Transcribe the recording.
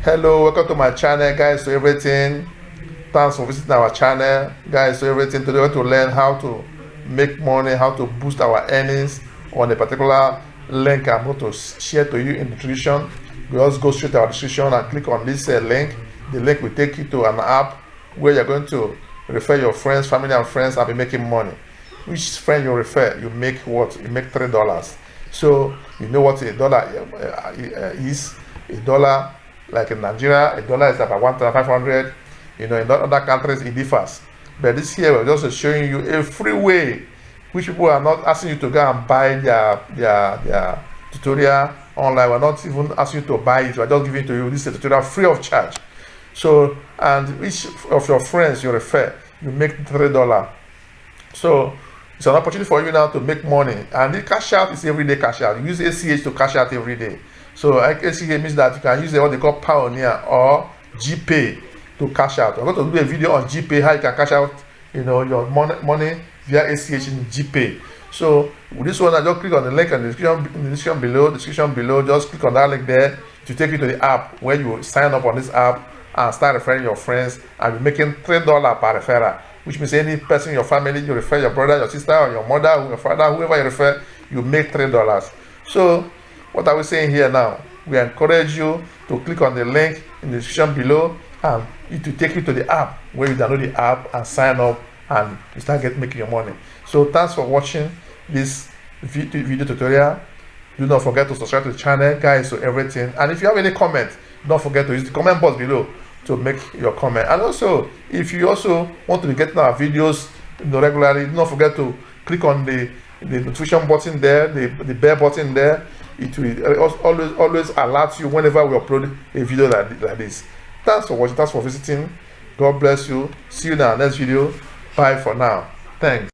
Hello, welcome to my channel, guys. So everything, thanks for visiting our channel, guys. So everything, today we're going to learn how to make money, how to boost our earnings on a particular link I'm going to share to you in the description. You just go straight to our description and click on this link. The link will take you to an app where you're going to refer your friends, family and friends, and be making money. Which friend you refer, you make what? You make $3. So you know what a dollar is. A dollar, like in Nigeria, a dollar is about 1,500. You know, in other countries it differs. But this here we're just showing you a free way, which people are not asking you to go and buy their tutorial online. We're not even asking you to buy it. We're just giving to you this tutorial free of charge. So, and each of your friends you refer, you make $3. So it's an opportunity for you now to make money. And the cash out is everyday cash out. You use ACH to cash out every day. So ACH means that you can use what they call Pioneer or GPay to cash out. I'm going to do a video on GPay, how you can cash out, you know, your money via ACH in GPay. So with this one, I just click on the link in the description below. Just click on that link there to take you to the app where you sign up on this app and start referring your friends and be making $3 per referral. Which means any person in your family, you refer your brother, your sister, or your mother, or your father, whoever you refer, you make $3. So what are we saying here now? We encourage you to click on the link in the description below and it will take you to the app where you download the app and sign up and you start making your money. So thanks for watching this video tutorial. Do not forget to subscribe to the channel, guys, so everything. And if you have any comment, don't forget to use the comment box below to make your comment. And also, if you also want to be getting our videos, you know, regularly, do not forget to click on the notification button there, the bell button there. It will always alert you whenever we upload a video like this. Thanks for watching. Thanks for visiting. God bless you. See you in our next video. Bye for now. Thanks.